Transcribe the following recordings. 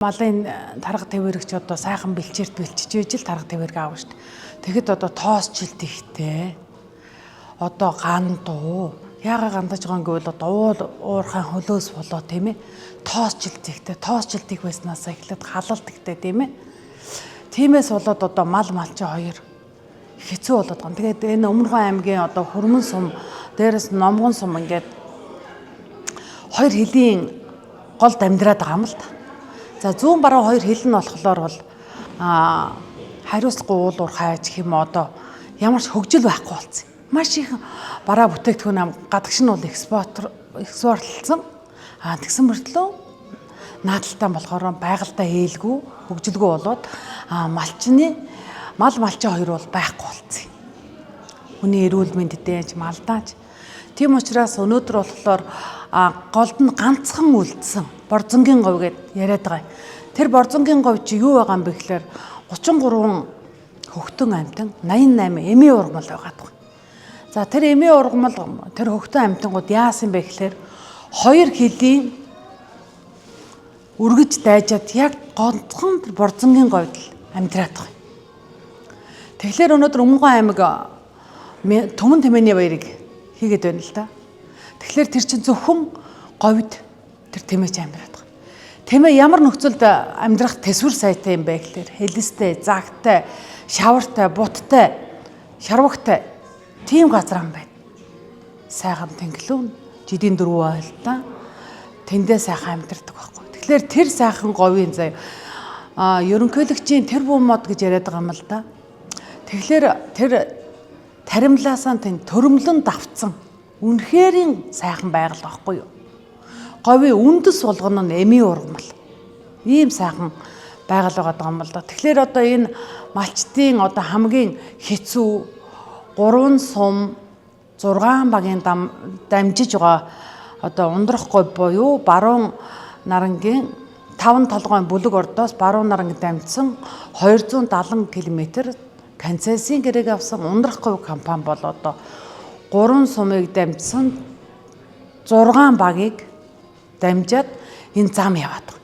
Малын тарга тавирагч одоо сайхан бэлчээрт бэлчиж ижил тарга тавираг аав штт. Тэгэхэд одоо тоосчлт ихтэй. Одоо гандуу. Яага гандаж байгаа гэвэл одоо уурхайн хөлөөс болоо тийм ээ. Тоосчлт ихтэй. Тоосчлт их байснаас эхлээд халалт ихтэй тийм ээ. Тиймээс болоод одоо малчин хоёр хэцүү болоод байгаа. Тэгээд энэ Өмнөхөн аймгийн одоо Хөрмөн сум дээрээс Номгон сум ингээд хоёр хилийн голд амьдраад байгаа юм л та. За зүүн баруун хоёр хил нь болохоор бол хариуцлагын уул уурхай гэх юм одоо ямар ч хөгжил байхгүй болсон. Маш их бараа бүтээгдэхүүн гадагш нь бол экспортлсон. Тэгсэн мөртлөө наадталтай болохоор байгальтай ээлгүй хөгжилгүй болоод малчин хоёр бол байхгүй болсон. Хүний эрүүл мэндэд малдаач. Тийм учраас өнөөдөр болохоор голд нь ганцхан үлдсэн Борзонгийн говь гэдээ яриад байгаа. Тэр Борзонгийн говь чи юу байгаа юм бэ гэхээр 33 хөхтөн амьтан 88 эмийн ургамал байгаа. За тэр эмийн ургамал тэр хөхтөн амьтангууд яасан бэ гэхээр хоёр хилийн үргэж дайжаад яг ганцхан Борзонгийн говьд амьдраад байгаа. Тэгэхээр өнөөдөр Өмнөхөн аймаг Түмэн Тэмээний баярыг хийгээд байна л да. Тэгэхээр тэр чинь зөвхөн говьд тэр тэмээч амьдраад байгаа. Тэмээ ямар нөхцөлд амьдрах төсвөр сайтай юм бэ гэхээр хэлэстэй, загтай, шавартай, буттай, шарвагтай тийм газар юм байна. Сайхан тэнглүүн, жидийн дөрвөө ойлтаа тэндээ сайхан амьдрдаг байхгүй. Тэгэхээр тэр сайхан говийн заяа ерөнхийлөгчийн тэр бум мод гэж яриад байгаа юм л да. Тэгэхээр тэр таримлаасаа тэнд төрөмлөн давцсан үнэхэрийн сайхан байгаль байхгүй юу? Говийн үндэс болгоно нь эмийн ургамал. Ийм сайхан байгаль байгаа юм л да. Тэгэхээр одоо энэ малчдын одоо хамгийн хэцүү 3 сум 6 багийн дамжиж байгаа одоо ундрах говь буюу баруун нарангийн 5 толгойн бүлэг ордоос баруун наранг дамжсан 270 км Канцасын гэрээг авсан ундрах говь компани бол одоо 3 сумыг дамжсан 6 багийг дамжаад энэ зам яваад байгаа.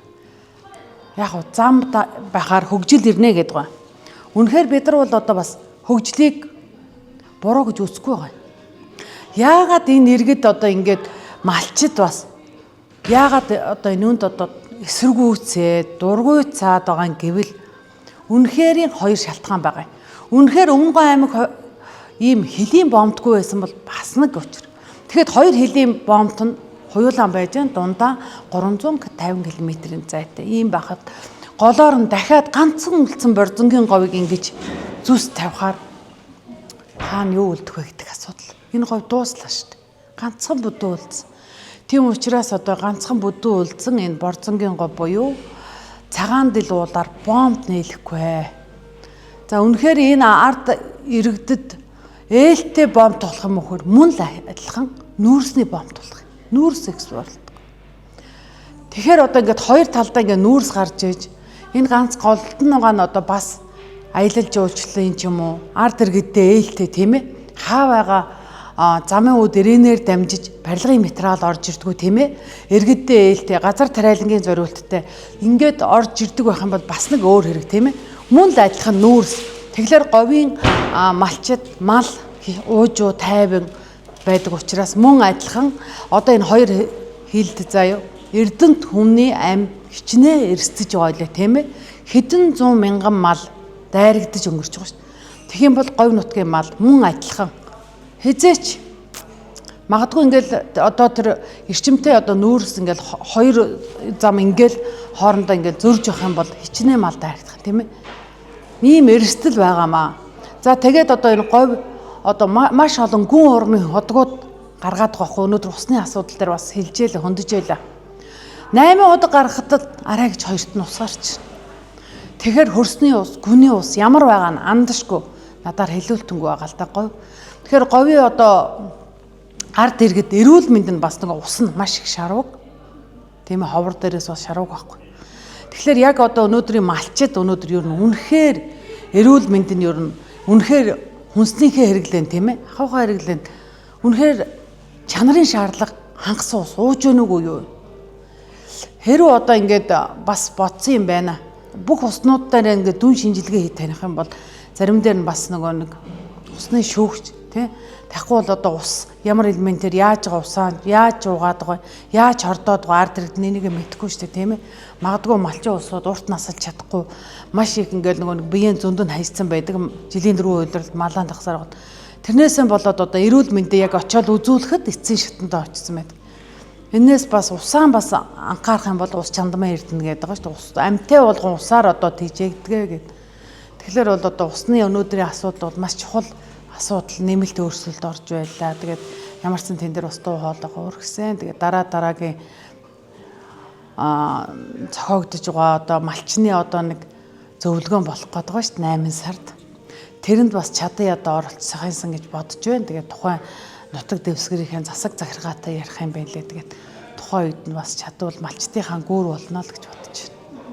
Яг нь зам байхаар хөгжил ирнэ гэдэг байна. Үнэхээр бид нар бол одоо бас хөгжлийг буруу гэж үзэхгүй байгаа. Яагаад энэ иргэд одоо ингээд малчид бас яагаад одоо энүүнд одоо эсэргүүцээ, дургуй цаад байгаа юм гэвэл үнэхэрийн хоёр шалтгаан байгаа. Үнэхээр Өмнөхөн аймаг ийм хилийн бомтгүй байсан бол бас нэг учир. Тэгэхэд хоёр хилийн бомт нь хуйлаан байж дундаа 350 км-ийн зайтай. Ийм байхад голоор нь дахиад ганцхан үлдсэн Борзонгийн говийг ингэж зүс тавихаар хаана юу үлдэх вэ гэдэг асуудал. Энэ говь дууслаа шүү дээ. Ганцхан бүдүү үлдсэн. Тийм учраас одоо ганцхан бүдүү үлдсэн энэ Борзонгийн говь буюу цагаан дил уулаар бомт нийлэхгүй. За үнэхээр энэ ард иргэдэд ээлтэй бомт болох юм уу гэхээр мөн л адилхан нүүрсний бомт болох юм. Нүүрс экспорт. Тэгэхээр одоо ингээд хоёр талдаа ингээд нүүрс гарч иж энэ ганц голдон байгаа нь одоо бас аялал жуулчлалын ч юм уу ард иргэдээ ээлтэй тийм ээ хаа байгаа замын үд ирэнээр дамжиж барилгын материал орж ирдгүү тийм ээ иргэдээ ээлтэй газар тариалангийн зориулттай ингээд орж ирдэг байх юм бол бас нэг өөр хэрэг тийм ээ мөн л адилхан нүүрс. Тэгэхээр говийн малчид мал уужуу тайван байдаг учраас мөн адилхан одоо энэ хоёр хилд заяа Эрдэнэт хүмүүний ам хичнээн эрсдэж байгаа лээ тийм ээ хэдэн 100 мянган мал дайрагдаж өнгөрч байгаа шүү дээ. Тэгэх юм бол говь нутгийн мал мөн адилхан хизээч магадгүй ингээл одоо тэр эрчимтэй одоо нүүрс ингээл хоёр зам ингээл хоорондоо ингээл зөрж явах юм бол хичнээн мал дайрагдах тийм ээ. Ийм эрсдэл байгаамаа. За тэгээд одоо энэ говь одоо маш олон гүн урмын ходгууд гаргаад байгаа хөө өнөөдөр усны асуудал дээр бас хэлжээлээ хөндөжээлээ. 8 ходог гаргахад арай гэж хоёрт нь ус гарч. Тэгэхээр хөрсний ус, гүний ус ямар байгаа нь андашгүй надаар хэлүүлтэнгүй байгаа л да говь. Тэгэхээр говийн одоо ард иргэд эрүүл мэнд нь бас нэг ус нь маш их шарваг. Тийм ээ ховор дээрээс бас шарваг байхгүй. Тэгэхээр яг одоо өнөөдрийн малчид өнөөдөр ер нь үнэхээр эрүүл мэнд нь ер нь үнэхээр хүнснийхээ хэрэглэн тийм ээ ахуйхаа хэрэглэн үнэхээр чанарын шаардлага хангасан ус ууж өгнөг үү юу Хэрвээ одоо ингээд бас бодсон юм байна. Бүх уснуудаараа ингээд дүн шинжилгээ хийж таних юм бол зарим дээр нь бас нэг усны шүүгч тий тахгүй бол одоо ус ямар элементээр яаж байгаа усаа яаж уугаад байгаа яаж хордоод байгаа ард иргэд нэнийг мэдэхгүй шүү дээ тийм ээ. Магадгүй малчин усууд урт насалж чадахгүй маш их ингээд нэг биеийн зөндөн хайцсан байдаг жилийн 4 өдрөлд малаан тахсаар гот. Тэрнээсээ болоод одоо эрүүл мэндийг яг очиод үзүүлэхэд эцсийн шатанд очсон байдаг. Энээс бас усаан бас анхаарах юм бол ус чандмаа эрдэнэ гэдэг байгаа шүү дээ. Ус амьтаа болгон усаар одоо тийжээгдэгэ гэдэг. Тэгэхээр бол одоо усны өнөөдрийн асуудал бол маш чухал асуудал нэмэлт өөрчлөлт орж байлаа. Тэгээд ямар ч тэн дээр ус дуу хоолойгоо өргөсөн. Тэгээд дараагийн цохогдож байгаа одоо малчны одоо нэг зөвлөгөөн болох гээд байгаа шүү дээ 8 сард. Тэрэнд бас чадан ядаа оролцохынсан гэж бодож байна. Тэгээд тухайн нутаг дэвсгэрийн засаг захиргаатай ярих юм байлээ. Тэгээд тухайн үед нь бас чадвал малчтынхаа гүүр болно л гэж бодож байна.